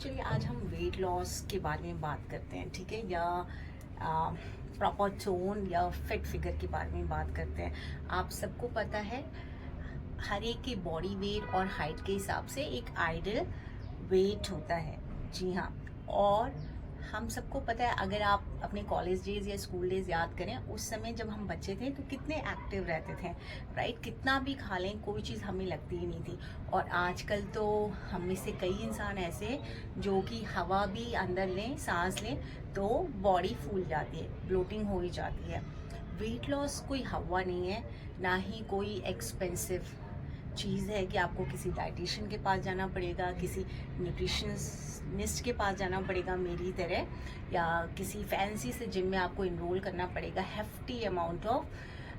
चलिए आज हम वेट लॉस के बारे में बात करते हैं, ठीक है? या प्रॉपर टोन या फिट फिगर के बारे में बात करते हैं। आप सबको पता है हर एक के बॉडी वेट और हाइट के हिसाब से एक आइडियल वेट होता है। जी हाँ। और हम सबको पता है, अगर आप अपने कॉलेज डेज या स्कूल डेज याद करें, उस समय जब हम बच्चे थे तो कितने एक्टिव रहते थे, राइट? कितना भी खा लें कोई चीज़ हमें लगती ही नहीं थी। और आजकल तो हम में से कई इंसान ऐसे हैं जो कि हवा भी अंदर लें, सांस लें तो बॉडी फूल जाती है, ब्लोटिंग हो ही जाती है। वेट लॉस कोई हवा नहीं है, ना ही कोई एक्सपेंसिव चीज़ है कि आपको किसी डाइटिशियन के पास जाना पड़ेगा, किसी न्यूट्रिशनिस्ट के पास जाना पड़ेगा मेरी तरह, या किसी फैंसी से जिम में आपको इनरोल करना पड़ेगा, हेफ्टी अमाउंट ऑफ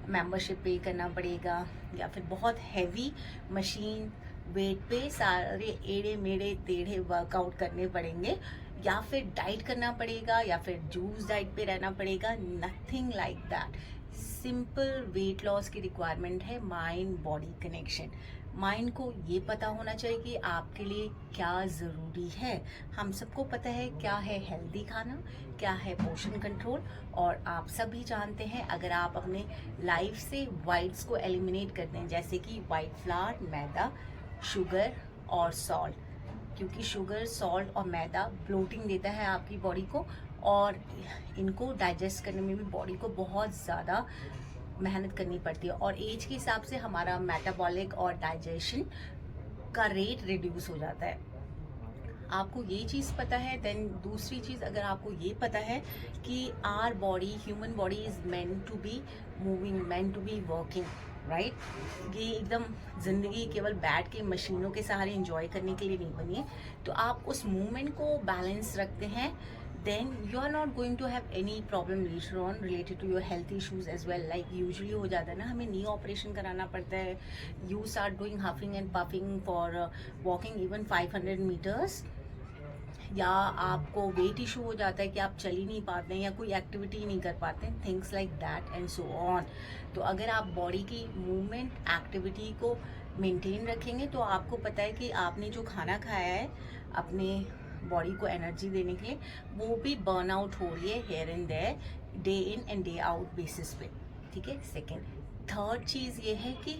मेंबरशिप पे करना पड़ेगा, या फिर बहुत हैवी मशीन वेट पे सारे एड़े मेड़े टेढ़े वर्कआउट करने पड़ेंगे, या फिर डाइट करना पड़ेगा, या फिर जूस डाइट पे रहना पड़ेगा। Nothing like that. Simple weight loss की रिक्वायरमेंट है माइंड बॉडी कनेक्शन। माइंड को ये पता होना चाहिए कि आपके लिए क्या ज़रूरी है। हम सबको पता है क्या है हेल्दी खाना, क्या है पोर्शन कंट्रोल। और आप सभी जानते हैं, अगर आप अपने लाइफ से वाइट्स को एलिमिनेट करते हैं, जैसे कि वाइट फ्लावर, मैदा, शुगर और सॉल्ट, क्योंकि शुगर, सॉल्ट और मैदा ब्लोटिंग देता है आपकी बॉडी को, और इनको डाइजेस्ट करने में भी बॉडी को बहुत ज़्यादा मेहनत करनी पड़ती है। और एज के हिसाब से हमारा मेटाबॉलिक और डाइजेशन का रेट रिड्यूस हो जाता है। आपको ये चीज़ पता है। देन दूसरी चीज़, अगर आपको ये पता है कि our body, human body is meant to be moving, meant to be working, right? ये एकदम ज़िंदगी केवल बैठ के मशीनों के सहारे एंजॉय करने के लिए नहीं बनी है। तो आप उस मूवमेंट को बैलेंस रखते हैं, then you are not going to have any problem later on related to your health issues as well. Like usually हो जाता है ना, हमें नी ऑपरेशन कराना पड़ता है, you start doing huffing and puffing for walking even 500 meters, या आपको वेट इशू हो जाता है कि आप चल ही नहीं पाते हैं या कोई एक्टिविटी नहीं कर पाते हैं, things like that and so on. तो अगर आप बॉडी की मूवमेंट, एक्टिविटी को मेंटेन रखेंगे, तो आपको पता है कि आपने जो खाना खाया है अपने बॉडी को एनर्जी देने के लिए, वो भी बर्न आउट हो रही है here and there, day in and day out basis पे, ठीक है? सेकेंड। थर्ड चीज़ ये है कि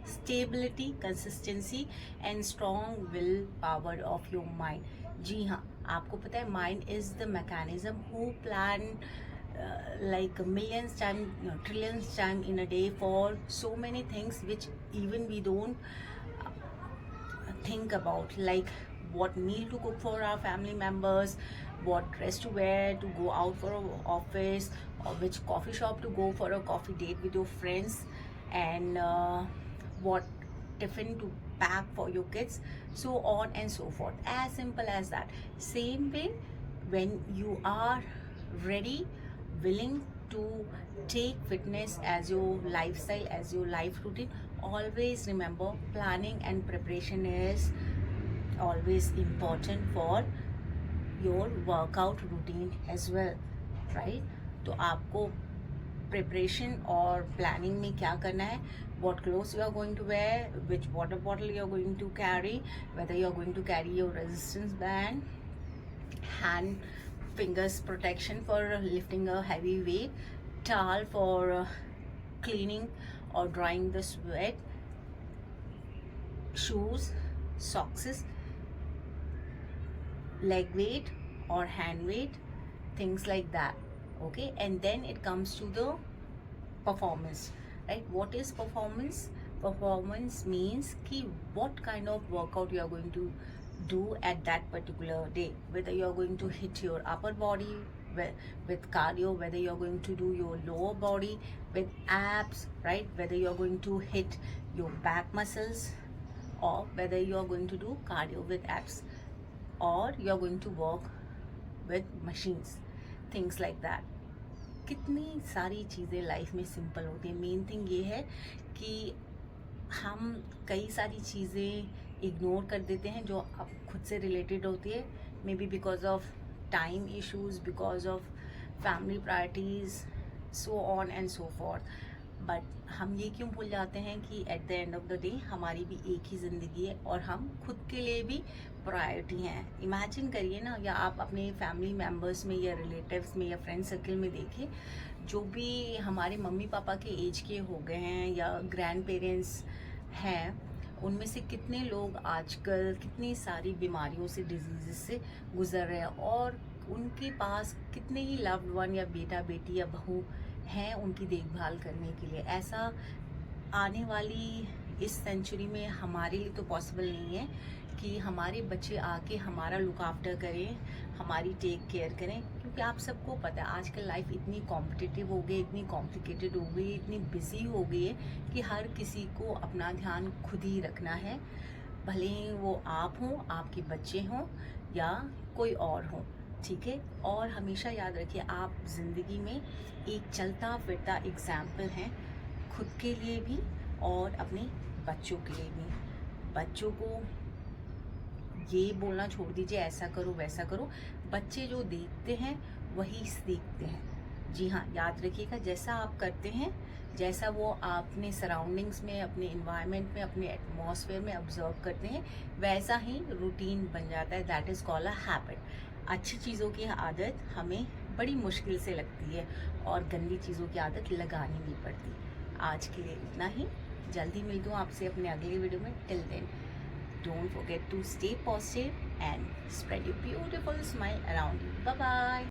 stability, consistency and strong will power of your mind. जी हाँ, आपको पता है mind is the mechanism who plan like millions time, trillions time in a day for so many things which even we don't think about, like what meal to cook for our family members, what dress to wear to go out for an office, or which coffee shop to go for a coffee date with your friends, and what tiffin to pack for your kids, so on and so forth. As simple as that. Same way, when you are ready, willing to take fitness as your lifestyle, as your life routine, always remember planning and preparation is always important for your workout routine as well, right? तो आपको preparation और planning में क्या करना है, what clothes you are going to wear, which water bottle you are going to carry, whether you are going to carry your resistance band, hand fingers protection for lifting a heavy weight, towel for cleaning or drying the sweat, shoes, socks, leg weight or hand weight, things like that. Okay, and then it comes to the performance, right? What is performance? Performance means ki what kind of workout you are going to do at that particular day, whether you are going to hit your upper body with cardio, whether you are going to do your lower body with abs, right? Whether you are going to hit your back muscles, or whether you are going to do cardio with abs, or you are going to work with machines, things like that. कितनी सारी चीज़ें life में simple होती हैं। Main thing ये है कि हम कई सारी चीज़ें इग्नोर कर देते हैं जो अब खुद से रिलेटेड होती है, may be because of time issues, because of family priorities, so on and so forth. But हम ये क्यों भूल जाते हैं कि at the end of the day हमारी भी एक ही ज़िंदगी है और हम खुद के लिए भी प्रायोरिटी हैं। इमेजिन करिए ना, या आप अपने फैमिली मेम्बर्स में या रिलेटिव्स में या फ्रेंड सर्कल में देखिए, जो भी हमारे मम्मी पापा के एज के हो गए हैं या ग्रैंड पेरेंट्स हैं, उनमें से कितने लोग आजकल कितनी सारी बीमारियों से, डिजीज़ से गुजर रहे हैं, और उनके पास कितने ही लव्ड वन या बेटा बेटी या बहू हैं उनकी देखभाल करने के लिए। ऐसा आने वाली इस सेंचुरी में हमारे लिए तो पॉसिबल नहीं है कि हमारे बच्चे आके हमारा लुक आफ्टर करें, हमारी टेक केयर करें, क्योंकि आप सबको पता है आजकल लाइफ इतनी कॉम्पिटिटिव हो गई, इतनी कॉम्प्लिकेटेड हो गई, इतनी बिजी हो गई है कि हर किसी को अपना ध्यान खुद ही रखना है, भले ही वो आप हों, आपके बच्चे हों या कोई और हो, ठीक है। और हमेशा याद रखिए, आप ज़िंदगी में एक चलता फिरता एग्जाम्पल हैं, खुद के लिए भी और अपने बच्चों के लिए भी। बच्चों को ये बोलना छोड़ दीजिए ऐसा करो वैसा करो, बच्चे जो देखते हैं वही सीखते हैं। जी हाँ, याद रखिएगा, जैसा आप करते हैं, जैसा वो अपने सराउंडिंग्स में, अपने इन्वायरमेंट में, अपने एटमॉस्फेयर में ऑब्जर्व करते हैं, वैसा ही रूटीन बन जाता है। That is called a habit. अच्छी चीज़ों की आदत हमें बड़ी मुश्किल से लगती है और गंदी चीज़ों की आदत लगानी नहीं पड़ती। आज के लिए इतना ही, जल्दी मिलती हूँ आपसे अपने अगले वीडियो में। Till then, don't forget to stay positive and spread your beautiful smile around you. Bye bye.